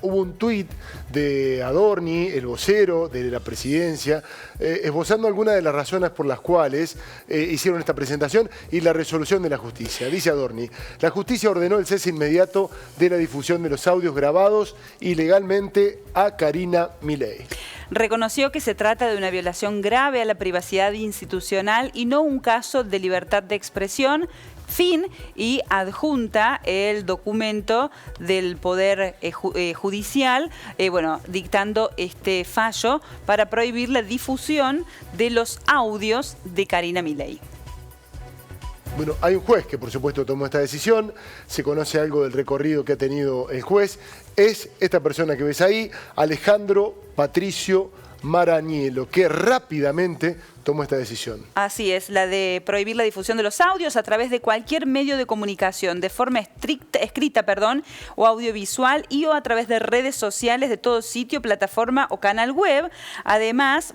hubo un tuit de Adorni, el vocero de la presidencia, esbozando algunas de las razones por las cuales hicieron esta presentación y la resolución de la justicia. Dice Adorni: la justicia ordenó el cese inmediato de la difusión de los audios grabados ilegalmente a Karina Milei. Reconoció que se trata de una violación grave a la privacidad institucional y no un caso de libertad de expresión, y adjunta el documento del Poder Judicial, dictando este fallo para prohibir la difusión de los audios de Karina Milei. Bueno, hay un juez que por supuesto tomó esta decisión, se conoce algo del recorrido que ha tenido el juez. Es esta persona que ves ahí, Alejandro Patricio Marañelo, que rápidamente tomó esta decisión. Así es, la de prohibir la difusión de los audios a través de cualquier medio de comunicación, de forma escrita, o audiovisual, y o a través de redes sociales de todo sitio, plataforma o canal web. Además,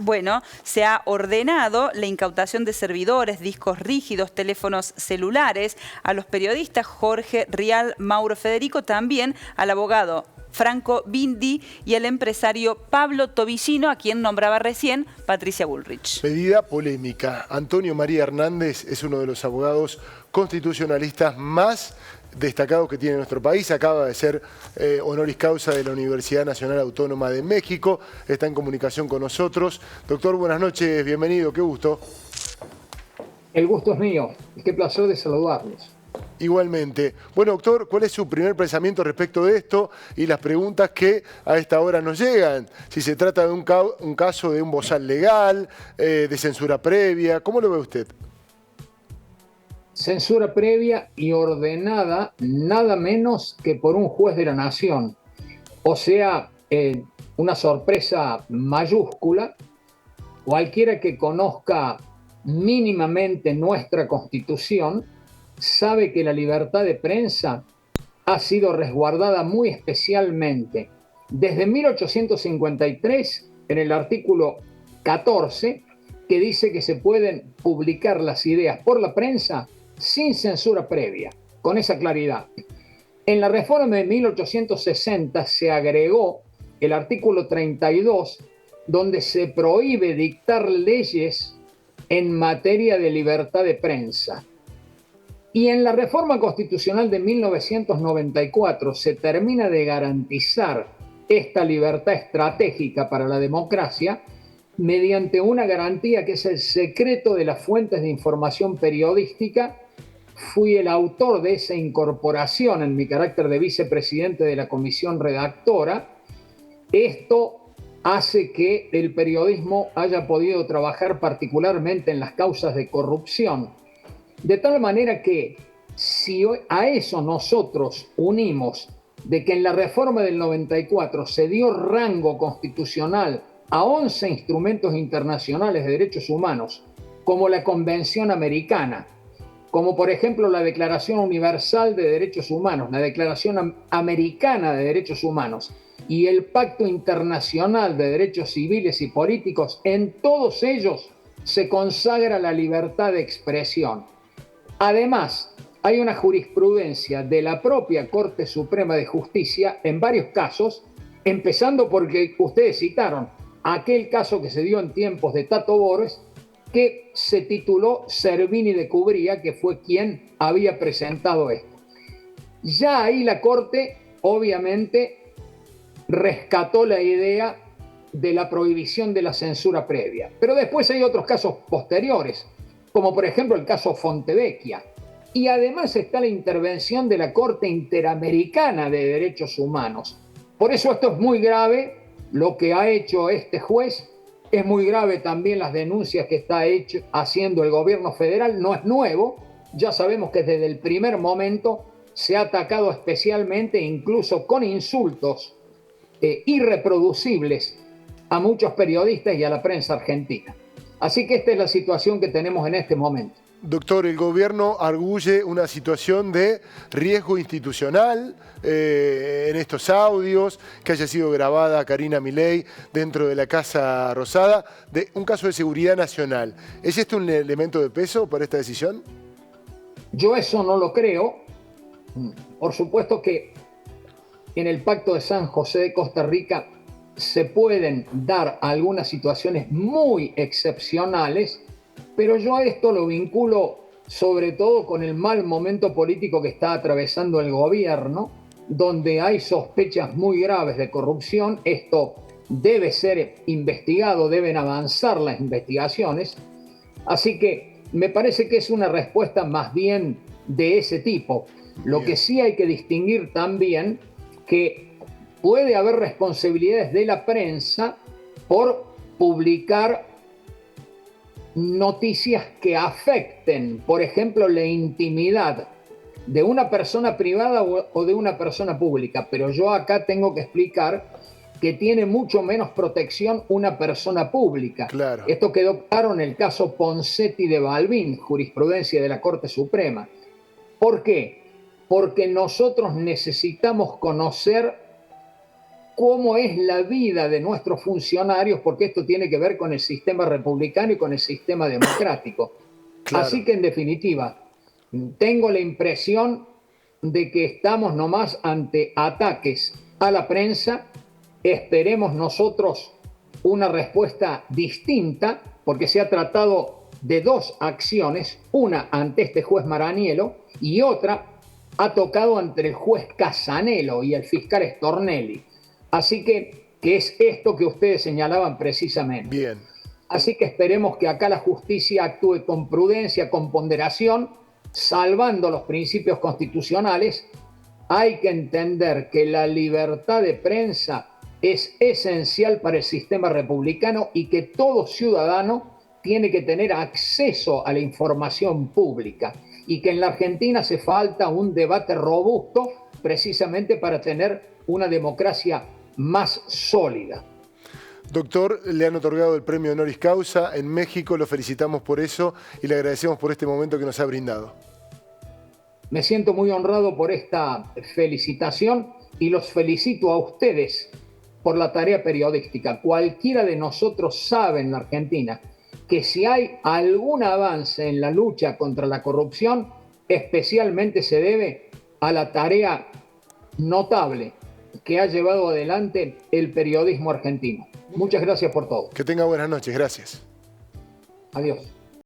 se ha ordenado la incautación de servidores, discos rígidos, teléfonos celulares a los periodistas Jorge Rial, Mauro Federico, también al abogado Franco Bindi y el empresario Pablo Tobillino, a quien nombraba recién Patricia Bullrich. Medida polémica. Antonio María Hernández es uno de los abogados constitucionalistas más destacados que tiene nuestro país. Acaba de ser honoris causa de la Universidad Nacional Autónoma de México. Está en comunicación con nosotros. Doctor, buenas noches, bienvenido, qué gusto. El gusto es mío, qué placer de saludarlos. Igualmente. Bueno, doctor, ¿cuál es su primer pensamiento respecto de esto y las preguntas que a esta hora nos llegan? Si se trata de un caso de un bozal legal, de censura previa, ¿cómo lo ve usted? Censura previa y ordenada nada menos que por un juez de la nación. O sea, una sorpresa mayúscula. Cualquiera que conozca mínimamente nuestra Constitución sabe que la libertad de prensa ha sido resguardada muy especialmente desde 1853 en el artículo 14, que dice que se pueden publicar las ideas por la prensa sin censura previa, con esa claridad. En la reforma de 1860 se agregó el artículo 32, donde se prohíbe dictar leyes en materia de libertad de prensa. Y en la reforma constitucional de 1994 se termina de garantizar esta libertad estratégica para la democracia mediante una garantía que es el secreto de las fuentes de información periodística. Fui el autor de esa incorporación en mi carácter de vicepresidente de la comisión redactora. Esto hace que el periodismo haya podido trabajar particularmente en las causas de corrupción. De tal manera que si a eso nosotros unimos de que en la reforma del 94 se dio rango constitucional a 11 instrumentos internacionales de derechos humanos, como la Convención Americana, como por ejemplo la Declaración Universal de Derechos Humanos, la Declaración Americana de Derechos Humanos y el Pacto Internacional de Derechos Civiles y Políticos, en todos ellos se consagra la libertad de expresión. Además, hay una jurisprudencia de la propia Corte Suprema de Justicia en varios casos, empezando porque ustedes citaron aquel caso que se dio en tiempos de Tato Bores, que se tituló Servini de Cubría, que fue quien había presentado esto. Ya ahí la Corte, obviamente, rescató la idea de la prohibición de la censura previa. Pero después hay otros casos posteriores, como por ejemplo el caso Fontevecchia. Y además está la intervención de la Corte Interamericana de Derechos Humanos. Por eso esto es muy grave, lo que ha hecho este juez. Es muy grave también las denuncias que está haciendo el gobierno federal. No es nuevo, ya sabemos que desde el primer momento se ha atacado especialmente, incluso con insultos irreproducibles, a muchos periodistas y a la prensa argentina. Así que esta es la situación que tenemos en este momento. Doctor, el gobierno arguye una situación de riesgo institucional en estos audios, que haya sido grabada Karina Milei dentro de la Casa Rosada, de un caso de seguridad nacional. ¿Es este un elemento de peso para esta decisión? Yo eso no lo creo. Por supuesto que en el Pacto de San José de Costa Rica se pueden dar algunas situaciones muy excepcionales, pero yo a esto lo vinculo sobre todo con el mal momento político que está atravesando el gobierno, donde hay sospechas muy graves de corrupción. Esto debe ser investigado, deben avanzar las investigaciones. Así que me parece que es una respuesta más bien de ese tipo. Lo que sí hay que distinguir también que puede haber responsabilidades de la prensa por publicar noticias que afecten, por ejemplo, la intimidad de una persona privada o de una persona pública. Pero yo acá tengo que explicar que tiene mucho menos protección una persona pública. Claro. Esto quedó claro en el caso Ponseti de Balbín, jurisprudencia de la Corte Suprema. ¿Por qué? Porque nosotros necesitamos conocer cómo es la vida de nuestros funcionarios, porque esto tiene que ver con el sistema republicano y con el sistema democrático. Claro. Así que, en definitiva, tengo la impresión de que estamos nomás ante ataques a la prensa. Esperemos nosotros una respuesta distinta, porque se ha tratado de dos acciones, una ante este juez Maraniello y otra ha tocado ante el juez Casanello y el fiscal Stornelli. Así que es esto que ustedes señalaban precisamente. Bien. Así que esperemos que acá la justicia actúe con prudencia, con ponderación, salvando los principios constitucionales. Hay que entender que la libertad de prensa es esencial para el sistema republicano y que todo ciudadano tiene que tener acceso a la información pública, y que en la Argentina hace falta un debate robusto precisamente para tener una democracia más sólida. Doctor, le han otorgado el premio honoris causa en México, lo felicitamos por eso y le agradecemos por este momento que nos ha brindado. Me siento muy honrado por esta felicitación y los felicito a ustedes por la tarea periodística. Cualquiera de nosotros sabe en la Argentina que si hay algún avance en la lucha contra la corrupción, especialmente se debe a la tarea notable que ha llevado adelante el periodismo argentino. Muchas gracias por todo. Que tenga buenas noches, gracias. Adiós.